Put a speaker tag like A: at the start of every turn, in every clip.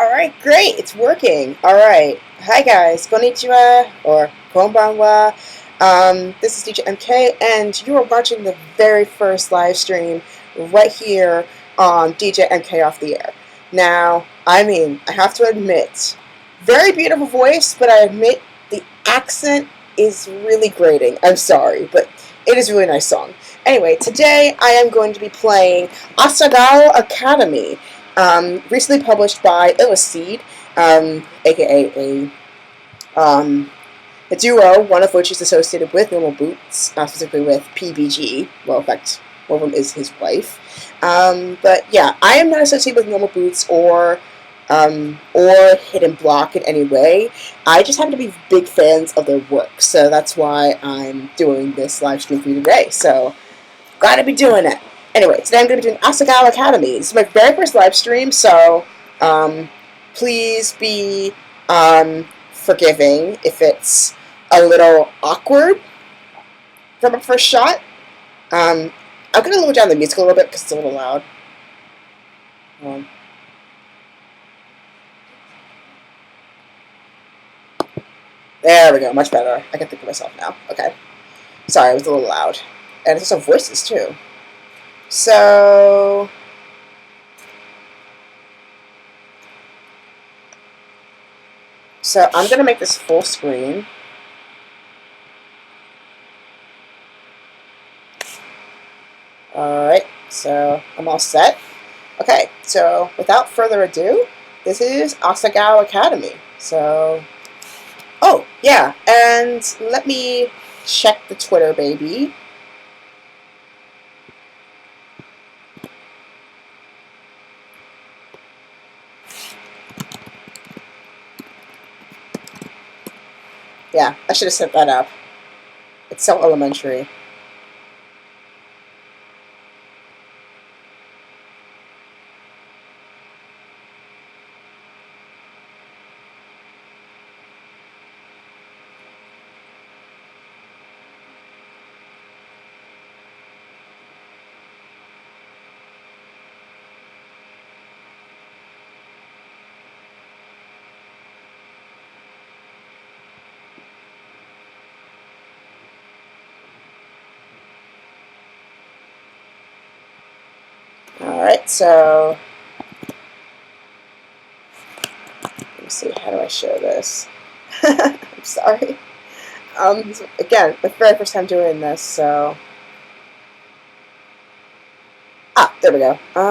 A: Alright, great. It's working. Alright. Hi guys. Konnichiwa or konbanwa. This is DJ MK and you are watching the very first live stream right here on DJ MK Off the Air. Now, I have to admit, very beautiful voice, but I admit the accent is really grating. I'm sorry, but it is a really nice song. Anyway, today I am going to be playing Asagao Academy. Recently published by Illus Seed, aka a duo, one of which is associated with Normal Boots, specifically with PBG. Well, in fact, one of them is his wife. But yeah, I am not associated with Normal Boots or Hidden Block in any way. I just happen to be big fans of their work, so that's why I'm doing this live stream for you today. So, glad to be doing it. Anyway, today I'm going to be doing Asagao Academy. This is my very first live stream, so please be forgiving if it's a little awkward for my first shot. I'm going to lower down the music a little bit because it's a little loud. There we go, much better. I can think of myself now. Okay. Sorry, it was a little loud. And it's also voices, too. So I'm going to make this full screen. Alright, so I'm all set. Okay, so without further ado, this is Asagao Academy. So, oh, yeah, and let me check the Twitter, baby. Yeah, I should have set that up. It's so elementary. Alright, so let me see, how do I show this? I'm sorry. Again, my very first time doing this, so there we go. How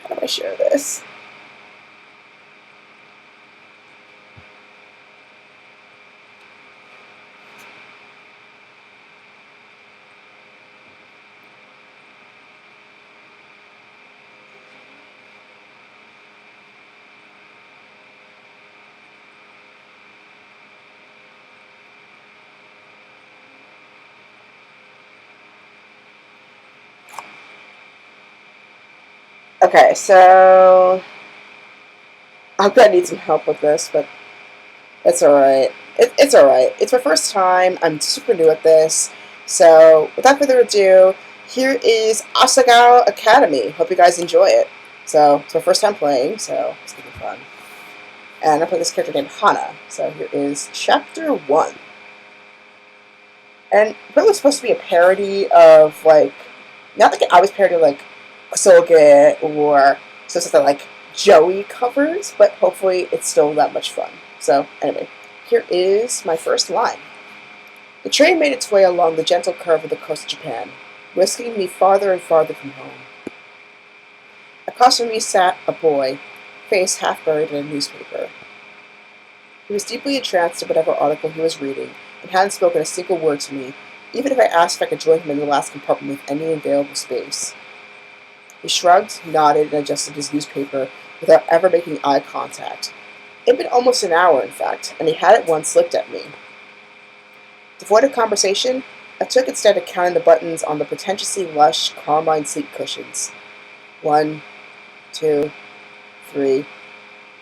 A: do I share this? Okay, so I'm gonna need some help with this, but it's alright. It's alright. It's my first time. I'm super new at this. So, without further ado, here is Asagao Academy. Hope you guys enjoy it. So, it's my first time playing, so it's gonna be fun. And I'm playing this character named Hana. So, here is Chapter 1. And it was supposed to be a parody of, like, not like I was parody of, like, Soulgate or something like Joey covers, but hopefully it's still that much fun. So, anyway, here is my first line. The train made its way along the gentle curve of the coast of Japan, whisking me farther and farther from home. Across from me sat a boy, face half buried in a newspaper. He was deeply entranced in whatever article he was reading, and hadn't spoken a single word to me, even if I asked if I could join him in the last compartment with any available space. He shrugged, nodded, and adjusted his newspaper without ever making eye contact. It had been almost an hour, in fact, and he hadn't once looked at me. To avoid a conversation, I took instead to counting the buttons on the pretentiously lush carmine sleep cushions. 1, 2, 3,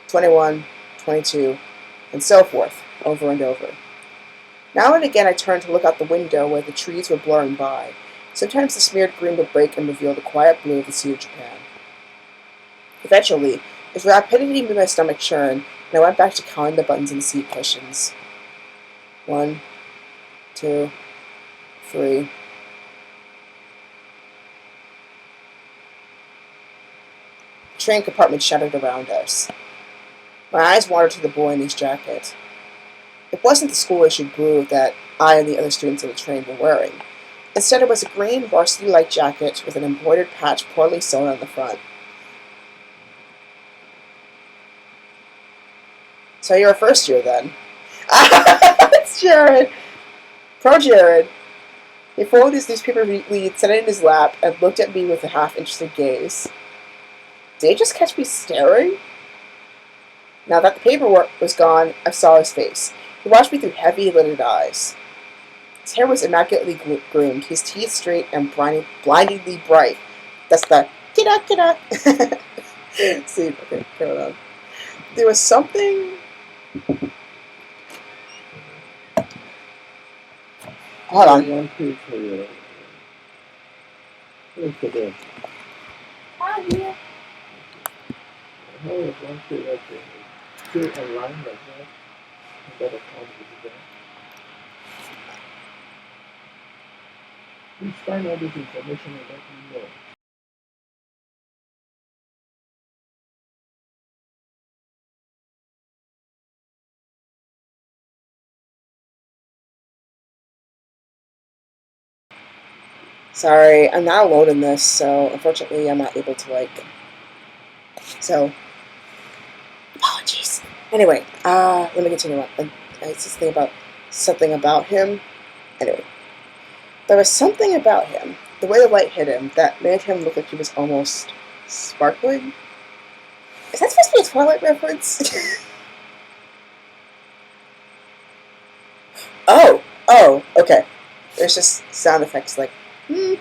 A: 21, 22, and so forth, over and over. Now and again I turned to look out the window where the trees were blurring by. Sometimes the smeared green would break and reveal the quiet blue of the Sea of Japan. Eventually, its rapidity made my stomach churn, and I went back to counting the buttons and the seat cushions. 1, 2, 3. The train compartment shuttered around us. My eyes wandered to the boy in his jacket. It wasn't the school-issued blue that I and the other students on the train were wearing. Instead, it was a green varsity-like jacket with an embroidered patch poorly sewn on the front. So you're a first year then? It's Jared! Pro Jared! He folded his newspaper lead, set it in his lap, and looked at me with a half-interested gaze. Did he just catch me staring? Now that the paperwork was gone, I saw his face. He watched me through heavy, lidded eyes. His hair was immaculately groomed, his teeth straight and blindingly bright. That's the get-up. See, okay, hold on. There was something... Hold on.
B: Please find all this information and let me know.
A: Sorry, I'm not alone in this, so unfortunately I'm not able to, So, apologies. Anyway, let me continue on. It's this thing about something about him. Anyway, there was something about him, the way the light hit him, that made him look like he was almost sparkling. Is that supposed to be a Twilight reference? Oh, okay. There's just sound effects like, yeah,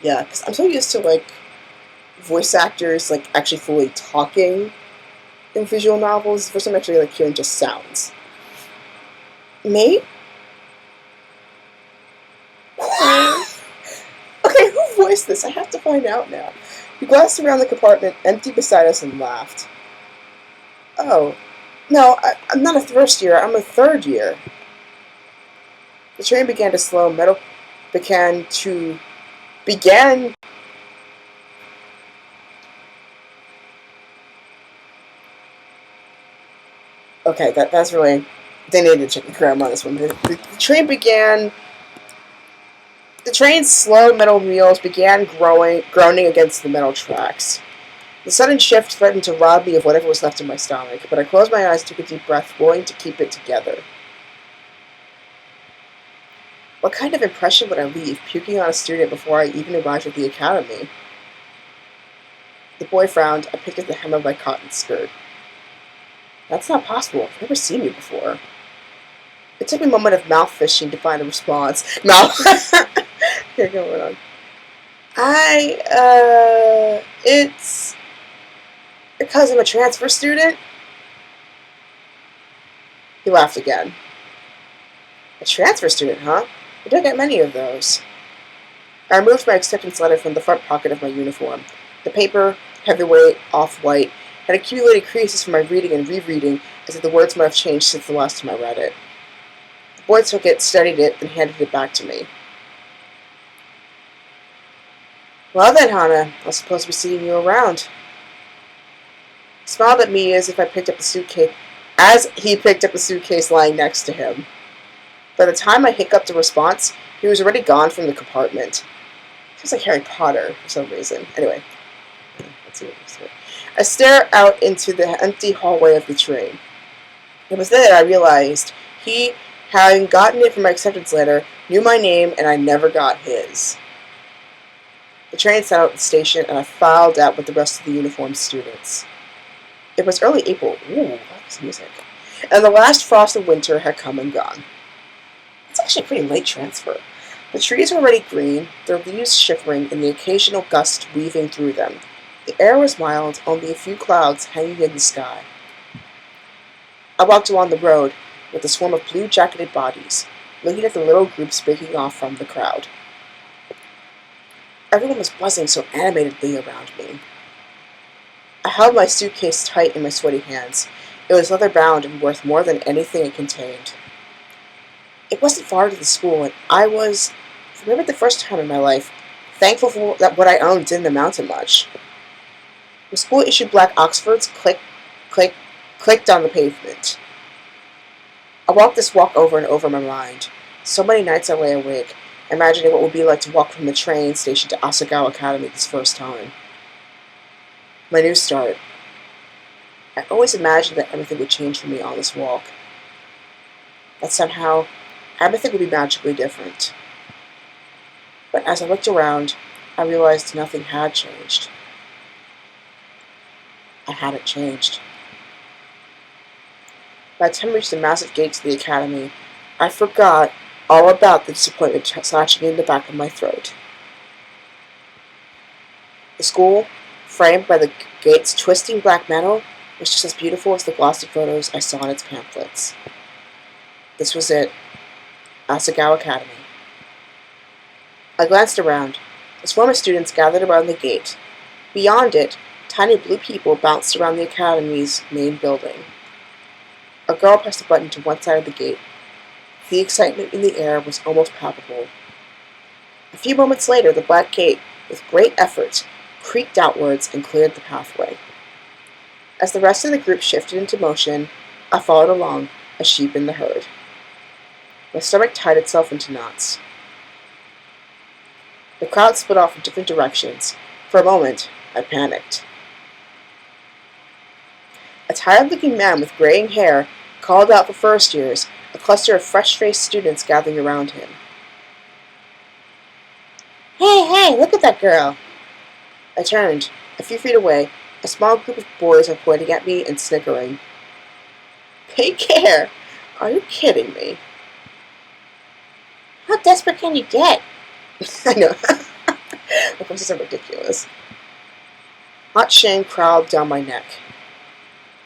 A: because I'm so used to, voice actors, actually fully talking in visual novels. First I'm actually, hearing just sounds. Me? Okay, who voiced this? I have to find out now. He glanced around the compartment, empty beside us, and laughed. Oh, no, I'm not a first year, I'm a third year. The train began to slow, metal began... Okay, that's really... They needed to check the grammar on this one. The train began... The train's slow metal wheels began groaning against the metal tracks. The sudden shift threatened to rob me of whatever was left in my stomach, but I closed my eyes and took a deep breath, willing to keep it together. What kind of impression would I leave, puking on a student before I even arrived at the academy? The boy frowned. I picked at the hem of my cotton skirt. That's not possible. I've never seen you before. It took me a moment of mouth fishing to find a response. Mouth. Here, go on. It's because I'm a transfer student. He laughed again. A transfer student, huh? I don't get many of those. I removed my acceptance letter from the front pocket of my uniform. The paper, heavyweight, off-white, had accumulated creases from my reading and rereading, as if the words might have changed since the last time I read it. The boy took it, studied it, then handed it back to me. Well then, Hana, I'll suppose to be seeing you around. He smiled at me as he picked up the suitcase lying next to him. By the time I hiccuped a response, he was already gone from the compartment. Feels like Harry Potter for some reason. Anyway, let's see what this is. I stared out into the empty hallway of the train. It was then that I realized he, having gotten it from my acceptance letter, knew my name and I never got his. The train set out at the station and I filed out with the rest of the uniformed students. It was early April. Ooh, that's music. And the last frost of winter had come and gone. It's actually a pretty late transfer. The trees were already green, their leaves shivering and the occasional gust weaving through them. The air was mild, only a few clouds hanging in the sky. I walked along the road. with a swarm of blue-jacketed bodies, looking at the little groups breaking off from the crowd. Everyone was buzzing so animatedly around me. I held my suitcase tight in my sweaty hands. It was leather-bound and worth more than anything it contained. It wasn't far to the school, and I was, for maybe the first time in my life, thankful for that what I owned didn't amount to much. The school-issued black Oxfords clicked on the pavement. I walked this walk over and over in my mind. So many nights I lay awake, imagining what it would be like to walk from the train station to Asagao Academy this first time. My new start. I always imagined that everything would change for me on this walk. That somehow, everything would be magically different. But as I looked around, I realized nothing had changed. I hadn't changed. By the time I reached the massive gates of the academy, I forgot all about the disappointment slashing in the back of my throat. The school, framed by the gate's twisting black metal, was just as beautiful as the glossy photos I saw in its pamphlets. This was it, Asagao Academy. I glanced around. A swarm of students gathered around the gate. Beyond it, tiny blue people bounced around the academy's main building. A girl pressed a button to one side of the gate. The excitement in the air was almost palpable. A few moments later, the black gate, with great effort, creaked outwards and cleared the pathway. As the rest of the group shifted into motion, I followed along, a sheep in the herd. My stomach tied itself into knots. The crowd split off in different directions. For a moment, I panicked. A tired-looking man with graying hair called out for first years, a cluster of fresh-faced students gathering around him. Hey, look at that girl! I turned. A few feet away, a small group of boys were pointing at me and snickering. Pink hair? Are you kidding me? How desperate can you get? I know. My voices are ridiculous. Hot shame crawled down my neck.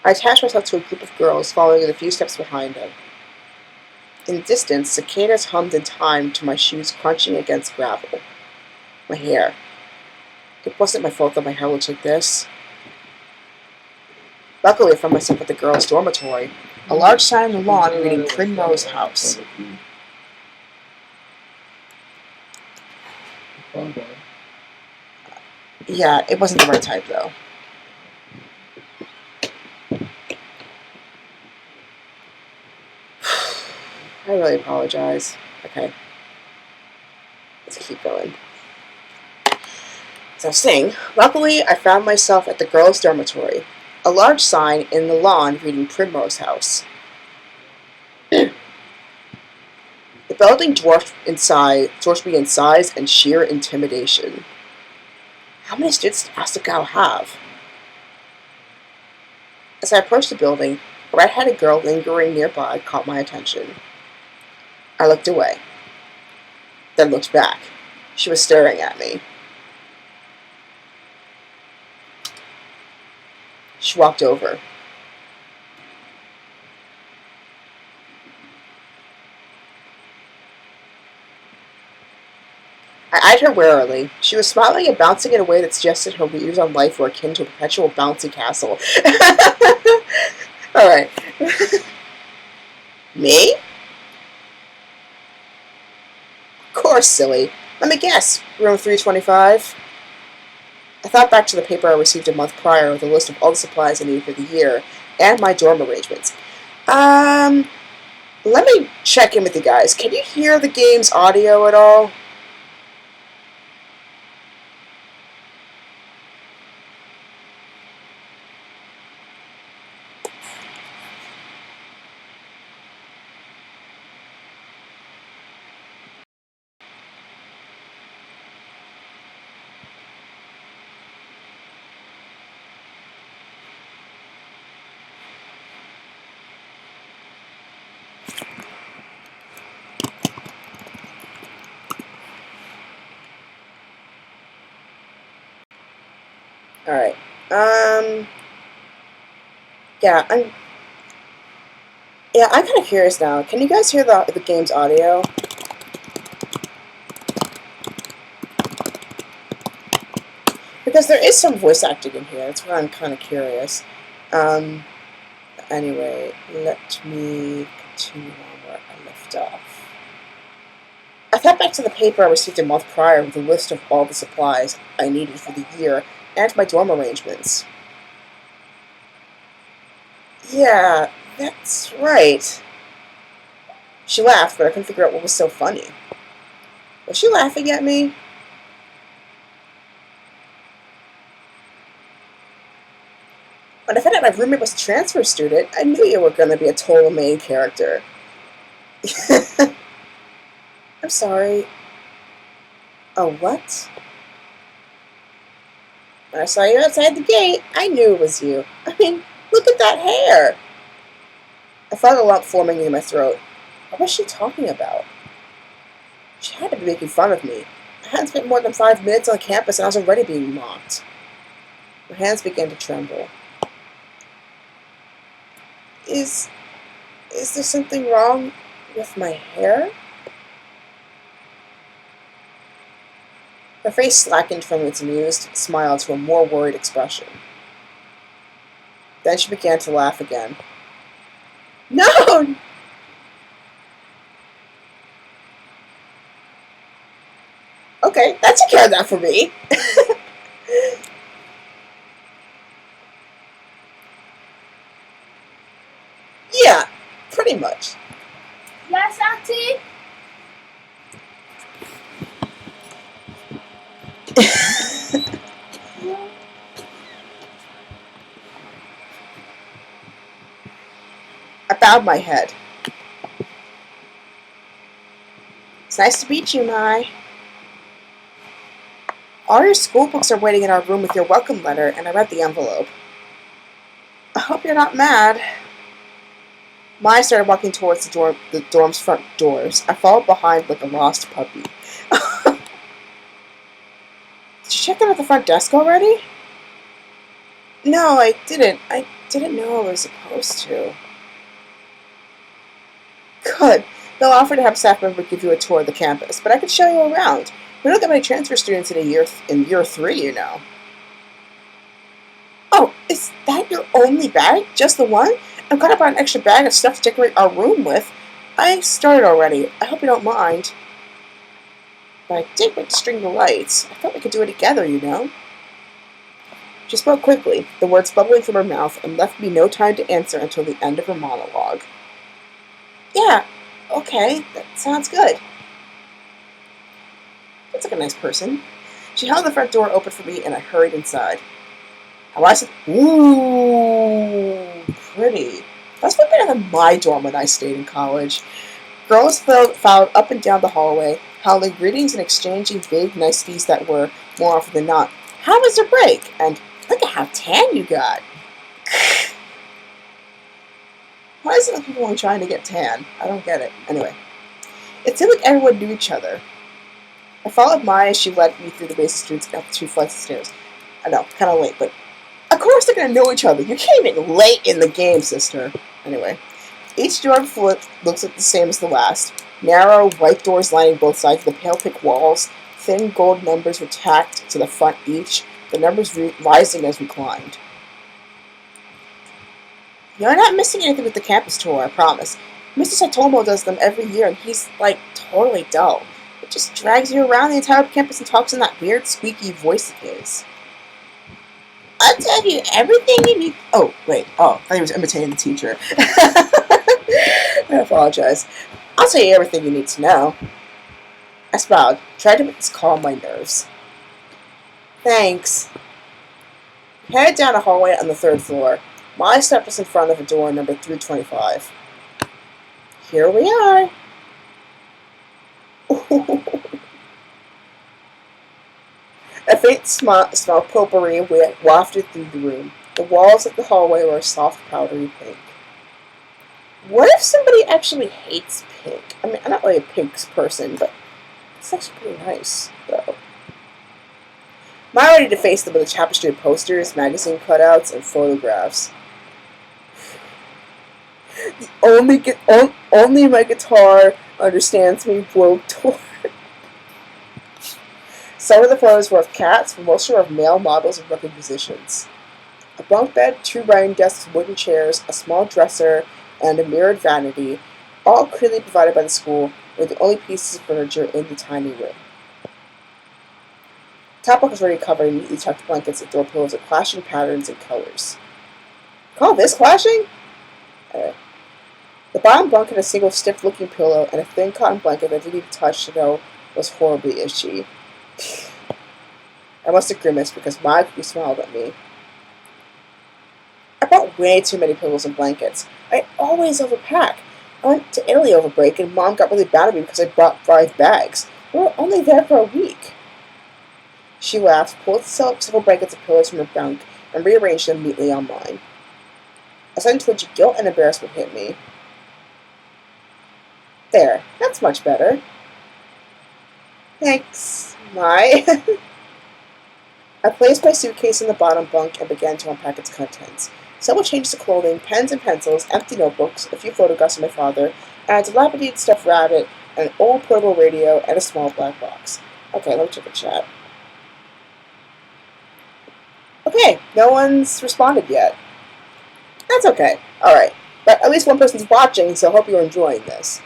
A: I attached myself to a group of girls, following in a few steps behind them. In the distance, cicadas hummed in time to my shoes crunching against gravel. My hair. It wasn't my fault that my hair looked like this. Luckily, I found myself at the girls' dormitory, a large sign on the lawn reading Primrose House. Yeah, it wasn't the right type, though. I really apologize. Okay. Let's keep going. As I was saying, luckily I found myself at the girls' dormitory, a large sign in the lawn reading Primrose House. The building dwarfed me in size and sheer intimidation. How many students did Asagao have? As I approached the building, a red-headed girl lingering nearby caught my attention. I looked away, then looked back. She was staring at me. She walked over. I eyed her warily. She was smiling and bouncing in a way that suggested her views on life were akin to a perpetual bouncy castle. Alright. Me? Of course, silly. Let me guess. Room 325? I thought back to the paper I received a month prior with a list of all the supplies I needed for the year, and my dorm arrangements. Let me check in with you guys. Can you hear the game's audio at all? Alright. Yeah, Yeah, I'm kind of curious now. Can you guys hear the game's audio? Because there is some voice acting in here. That's why I'm kind of curious. Anyway, let me continue on where I left off. I thought back to the paper I received a month prior with a list of all the supplies I needed for the year and my dorm arrangements. Yeah, that's right. She laughed, but I couldn't figure out what was so funny. Was she laughing at me? When I found out my roommate was a transfer student, I knew you were going to be a total main character. I'm sorry. Oh, what? When I saw you outside the gate, I knew it was you. I mean, look at that hair. I felt a lump forming in my throat. What was she talking about? She had to be making fun of me. I hadn't spent more than 5 minutes on campus and I was already being mocked. My hands began to tremble. Is there something wrong with my hair? Her face slackened from its amused smile to a more worried expression. Then she began to laugh again. No! Okay, that took care of that for me. Yeah, pretty much.
C: Yes, Auntie?
A: I bowed my head. It's nice to meet you, Mai. All your school books are waiting in our room with your welcome letter, and I read the envelope. I hope you're not mad. Mai started walking towards the dorm's front doors. I followed behind like a lost puppy. Did you check them at the front desk already? No, I didn't. I didn't know I was supposed to. Good. They'll offer to have a staff member give you a tour of the campus, but I could show you around. We don't get many transfer students in year 3, you know. Oh, is that your only bag? Just the one? I've got about an extra bag of stuff to decorate our room with. I started already. I hope you don't mind. But I did want to string the lights. I thought we could do it together, you know. She spoke quickly, the words bubbling from her mouth, and left me no time to answer until the end of her monologue. Yeah, okay, that sounds good. Looks like a nice person. She held the front door open for me, and I hurried inside. How I said, ooh, pretty. That's way better than my dorm when I stayed in college. Girls filed up and down the hallway, howling greetings and exchanging vague niceties that were, more often than not, how was your break? And look at how tan you got. Why is it people trying to get tan? I don't get it. Anyway, it seemed like everyone knew each other. I followed Maya as she led me through the basic streets and up the 2 flights of stairs. I know, kind of late, but of course they're going to know each other. You came in late in the game, sister. Anyway, each door looks like the same as the last. Narrow, white doors lining both sides of the pale pink walls. Thin gold numbers were tacked to the front each, the numbers rising as we climbed. You're not missing anything with the campus tour, I promise. Mr. Satomo does them every year, and he's, like, totally dull. It just drags you around the entire campus and talks in that weird, squeaky voice of his. I'll tell you everything you need. Oh, wait. Oh, I thought he was imitating the teacher. I apologize. I'll tell you everything you need to know. I smiled, tried to make this calm my nerves. Thanks. We headed down a hallway on the 3rd floor. Molly stepped us in front of a door number 325. Here we are. A faint smell of potpourri wafted through the room. The walls of the hallway were a soft, powdery pink. What if somebody actually hates pink? I mean, I'm not really a pink person, but it's actually pretty nice, though. Am I ready to face them with a tapestry of posters, magazine cutouts, and photographs? only my guitar understands me broke tour. Some of the photos were of cats, but most were of male models and working musicians. A bunk bed, 2 writing desks, wooden chairs, a small dresser, and a mirrored vanity, all clearly provided by the school, were the only pieces of furniture in the tiny room. The top bunk was already covered in neatly tucked blankets and throw pillows of clashing patterns and colors. Call this clashing? The bottom bunk had a single stiff-looking pillow and a thin cotton blanket that didn't even touch to know was horribly itchy. I must have grimaced because my cookie smiled at me. I bought way too many pillows and blankets. I always overpack. I went to Italy over break and Mom got really mad at me because I bought 5 bags. We were only there for a week. She laughed, pulled several blankets and pillows from her bunk, and rearranged them neatly on mine. A sudden twinge of guilt and embarrassment hit me. There, that's much better. Thanks, Mai. I placed my suitcase in the bottom bunk and began to unpack its contents. Several changes of clothing, pens and pencils, empty notebooks, a few photographs of my father, and a dilapidated stuffed rabbit, an old portable radio, and a small black box. Okay, let me check the chat. Okay, no one's responded yet. That's okay. Alright. But at least one person's watching, so I hope you're enjoying this.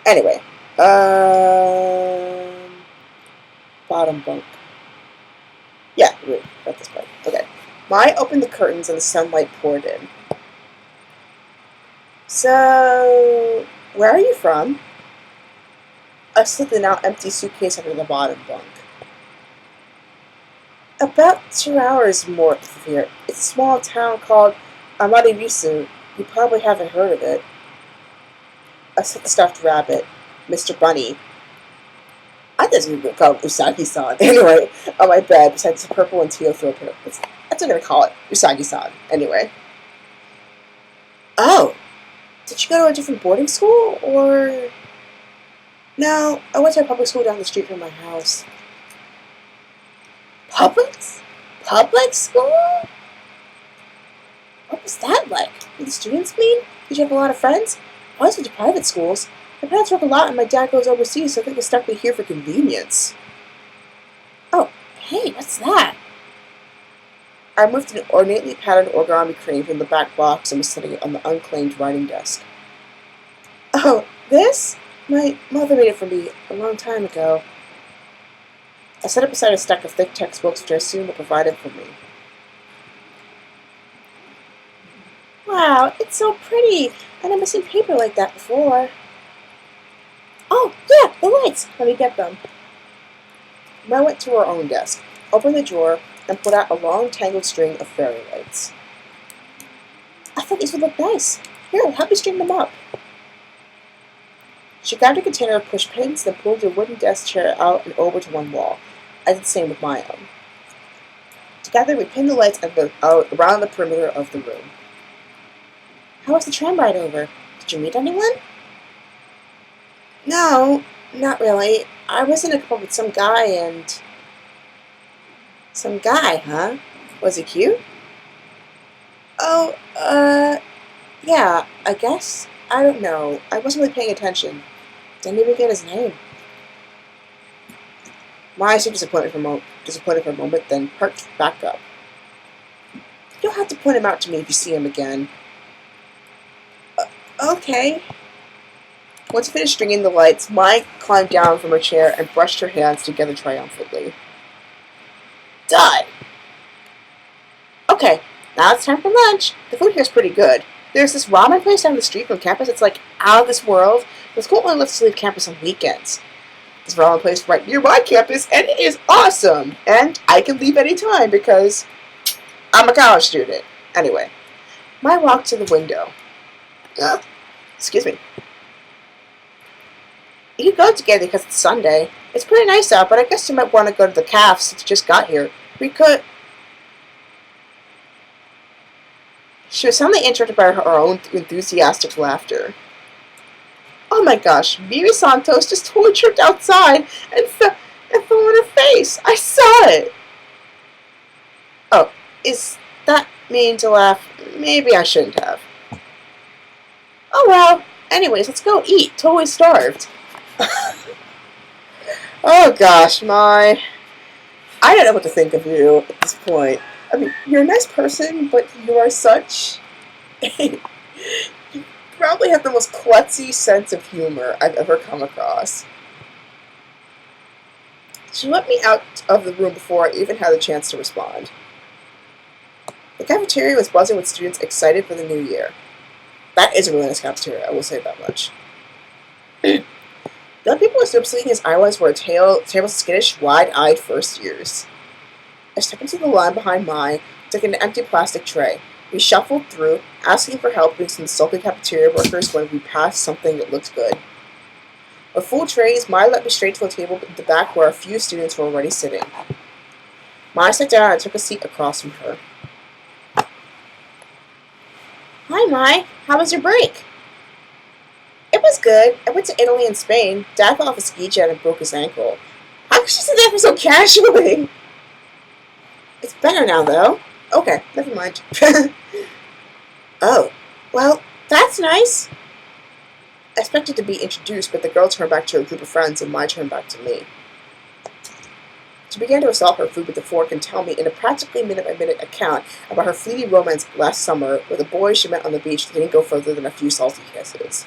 A: Anyway. Bottom bunk. Yeah, wait, got this part. Okay. Mai opened the curtains and the sunlight poured in. So, where are you from? I slid the now empty suitcase under the bottom bunk. About 2 hours north of here. It's a small town called ARIGATOU. You probably haven't heard of it. I set the stuffed rabbit, Mr. Bunny. I thought it was called Usagi-san. Anyway, on my bed, besides the purple and teal throw pillow. That's what I'm going to call it. Usagi-san. Anyway. Oh. Did you go to a different boarding school, or... No, I went to a public school down the street from my house. Public school? What was that like? Were the students mean? Did you have a lot of friends? I always went to private schools. My parents work a lot and my dad goes overseas, so I think they stuck me here for convenience. Oh, hey, what's that? I removed an ornately patterned origami crane from the back box and was setting it on the unclaimed writing desk. Oh, this? My mother made it for me a long time ago. I set it beside a stack of thick textbooks which I assumed were provided for me. Wow, it's so pretty! I've never seen paper like that before. Oh, yeah, the lights! Let me get them. I went to her own desk, opened the drawer, and pulled out a long tangled string of fairy lights. I thought these would look nice. Here, help me string them up. She grabbed a container of push pins, then pulled her wooden desk chair out and over to one wall. I did the same with my own. Together, we pinned the lights around the perimeter of the room. How was the tram ride over? Did you meet anyone? No, not really. I was in a couple with some guy and... Some guy, huh? Was he cute? Oh, yeah, I guess. I don't know. I wasn't really paying attention. Didn't even get his name. Mai seemed disappointed for a moment, then perked back up. You don't have to point him out to me if you see him again. Okay. Once I finished stringing the lights, Mai climbed down from her chair and brushed her hands together triumphantly. Done! Okay, now it's time for lunch. The food here's pretty good. There's this ramen place down the street from campus. It's like out of this world. The school only lets us leave campus on weekends. This ramen place right near my campus, and it is awesome! And I can leave any time because I'm a college student. Anyway, Mai walked to the window. Excuse me. You could go together because it's Sunday. It's pretty nice out, but I guess you might want to go to the cafe since you just got here. We could... She was suddenly interrupted by her own enthusiastic laughter. Oh my gosh, Miri Santos just totally tripped outside and fell on her face. I saw it. Oh, is that mean to laugh? Maybe I shouldn't have. Oh well. Anyways, let's go eat. Totally starved. Oh gosh, I don't know what to think of you at this point. I mean, you're a nice person, but you are such you probably have the most klutzy sense of humor I've ever come across. She let me out of the room before I even had a chance to respond. The cafeteria was buzzing with students excited for the new year. That is a really nice cafeteria, I will say that much. The other people were still sleeping his eyelids were a table of skittish, wide-eyed first years. I stepped into the line behind mine, took an empty plastic tray. We shuffled through, asking for help with some sulky cafeteria workers when we passed something that looked good. With full trays, Maya led me straight to a table at the back where a few students were already sitting. Maya sat down and I took a seat across from her. Hi, Maya. How was your break? It was good. I went to Italy and Spain. Dad fell off a ski jet and broke his ankle. How could she say that so casually? It's better now, though. Okay, never mind. Oh, well, that's nice. I expected to be introduced, but the girl turned back to her group of friends and Maya turned back to me. She began to assault her food with a fork and tell me in a practically minute-by-minute account about her fleeting romance last summer with a boy she met on the beach that didn't go further than a few salty kisses.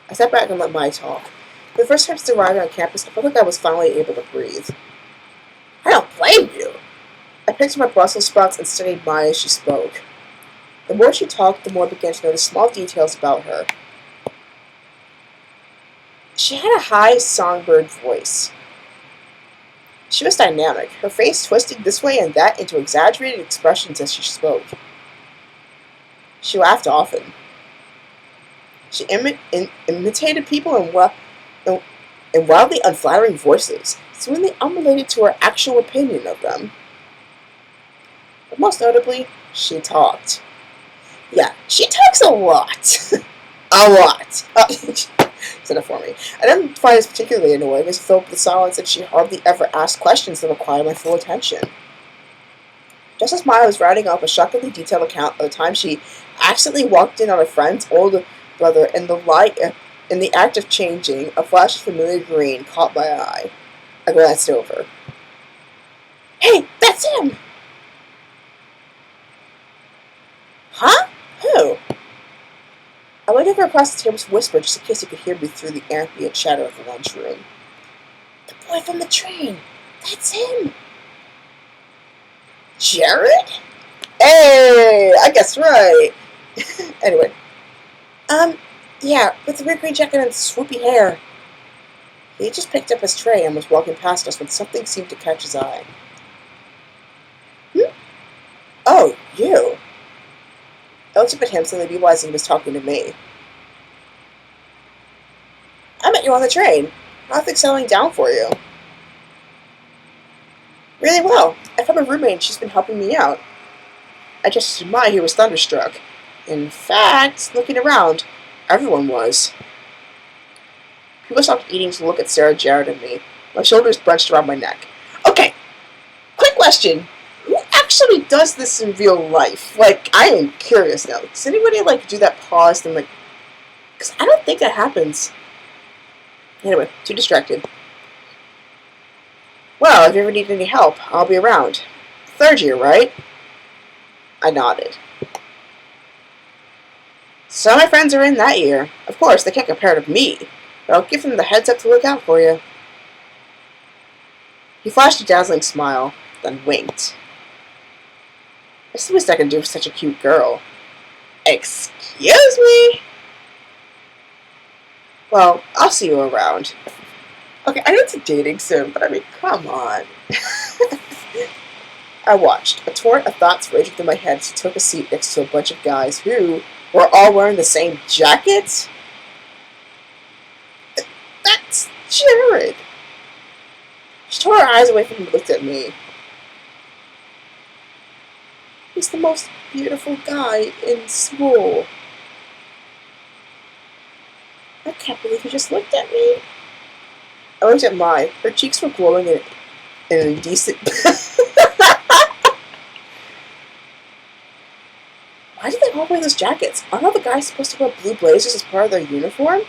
A: I sat back and let Maya talk. For the first time since arriving on campus, I felt like I was finally able to breathe. I don't blame you. I picked up my Brussels sprouts and studied Maya as she spoke. The more she talked, the more I began to notice small details about her. She had a high, songbird voice. She was dynamic, her face twisted this way and that into exaggerated expressions as she spoke. She laughed often. She imitated people in wildly unflattering voices, seemingly unrelated to her actual opinion of them. But most notably, she talked. Yeah, she talks a lot. A lot. Said it for me. I didn't find this particularly annoying as filled with silence and she hardly ever asked questions that required my full attention. Just as Maya was writing up a shockingly detailed account of the time she accidentally walked in on a friend's older brother in the act of changing, a flash of familiar green caught my eye. I glanced over. Hey, that's him! Huh? Who? I went over across the table to whisper just in case he could hear me through the ambient shadow of the lunchroom. The boy from the train! That's him! Jared? Hey! I guess right! Anyway. Yeah, with the weird green jacket and swoopy hair. He had just picked up his tray and was walking past us when something seemed to catch his eye. Oh, you. I looked up at him, suddenly realizing he was talking to me. I met you on the train. How's things settling down for you? Really well. I found a roommate and she's been helping me out. I just admired he was thunderstruck. In fact, looking around, everyone was. People stopped eating to look at Sarah, Jared, and me. My shoulders bunched around my neck. Okay, quick question. Who actually does this in real life? Like, I am curious now. Does anybody, do that pause and, because I don't think that happens. Anyway, too distracted. Well, if you ever need any help, I'll be around. Third year, right? I nodded. Some of my friends are in that year. Of course, they can't compare to me, but I'll give them the heads up to look out for you. He flashed a dazzling smile, then winked. What's the least I can do for such a cute girl? Excuse me? Well, I'll see you around. Okay, I know it's a dating sim, but I mean, come on. I watched. A torrent of thoughts raged through my head as I took a seat next to a bunch of guys who were all wearing the same jackets. That's Jared. She tore her eyes away from him and looked at me. He's the most beautiful guy in school. I can't believe he just looked at me. I looked at mine. Her cheeks were glowing in an indecent... Why do they all wear those jackets? Aren't all the guys supposed to wear blue blazers as part of their uniform?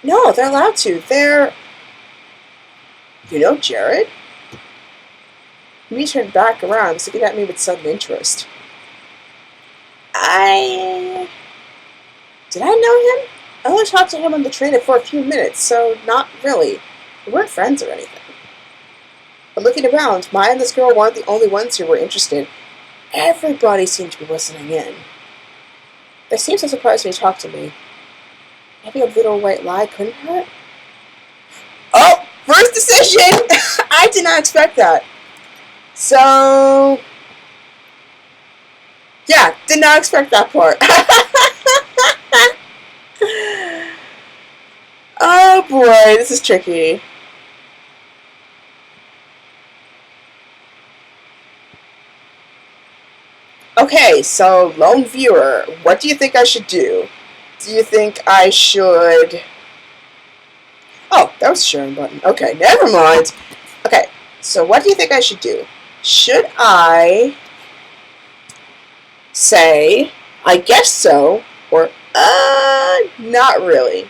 A: No, they're allowed to. They're... You know Jared? He turned back around, looking at me with sudden interest. Did I know him? I only talked to him on the train for a few minutes, so not really. We weren't friends or anything. But looking around, Maya and this girl weren't the only ones who were interested. Everybody seemed to be listening in. They seemed so surprised when he talked to me. Maybe a little white lie couldn't hurt? Oh! First decision! I did not expect that. So... yeah, did not expect that part. Oh boy, this is tricky. Okay, so lone viewer, what do you think I should do? Do you think I should... Oh, that was the sharing button. Okay, never mind. Okay, so what do you think I should do? Should I say, I guess so, or, not really?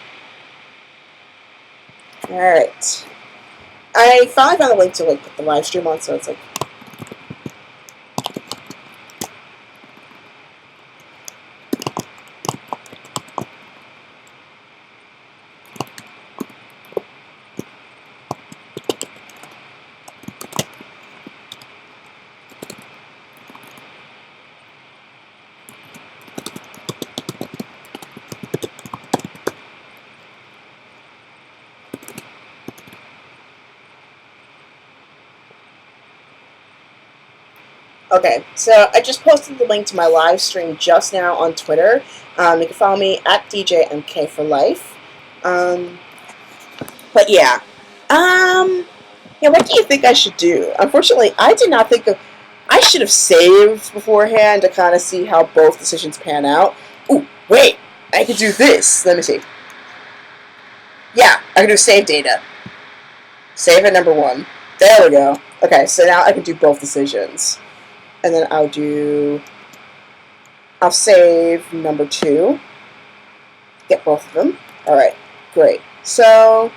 A: Alright. I finally found a link to, put the live stream on, so it's like... Okay, so I just posted the link to my live stream just now on Twitter. You can follow me at DJMK for life. But yeah. Yeah, what do you think I should do? Unfortunately, I did not think of... I should have saved beforehand to kind of see how both decisions pan out. Ooh, wait! I could do this. Let me see. Yeah, I can do save data. Save at number 1. There we go. Okay, so now I can do both decisions. And then I'll save number 2. Get both of them. Alright, great. So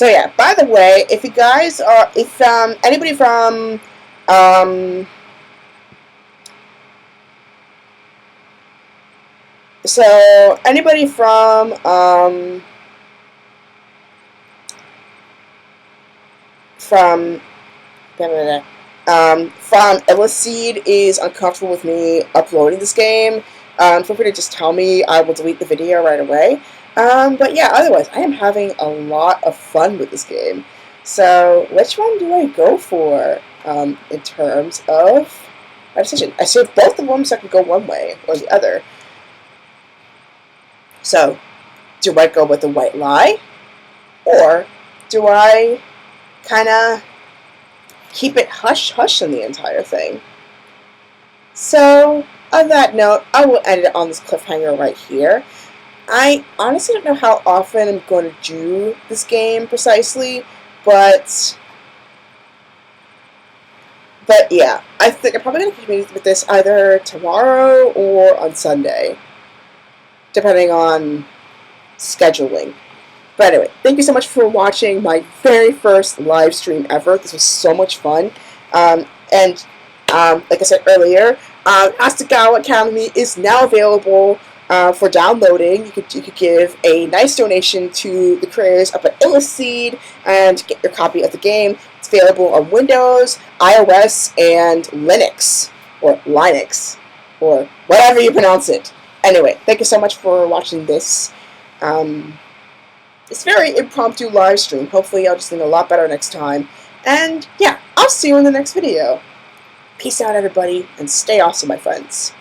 A: yeah, by the way, if you guys are, if anybody from so anybody from Illus Seed is uncomfortable with me uploading this game, feel free to just tell me. I will delete the video right away. But yeah, otherwise, I am having a lot of fun with this game. So, which one do I go for in terms of my decision? I saved both of them so I could go one way or the other. So, do I go with the white lie? Or do I kind of keep it hush-hush in the entire thing? So, on that note, I will end it on this cliffhanger right here. I honestly don't know how often I'm going to do this game precisely, but yeah, I think I'm probably going to continue with this either tomorrow or on Sunday, depending on scheduling. But anyway, thank you so much for watching my very first live stream ever. This was so much fun. Like I said earlier, Asagao Academy is now available for downloading. You could give a nice donation to the creators up at Illus Seed and get your copy of the game. It's available on Windows, iOS, and Linux, or whatever you pronounce it. Anyway, thank you so much for watching this. It's very impromptu live stream. Hopefully I'll just do a lot better next time. And yeah, I'll see you in the next video. Peace out, everybody, and stay awesome, my friends.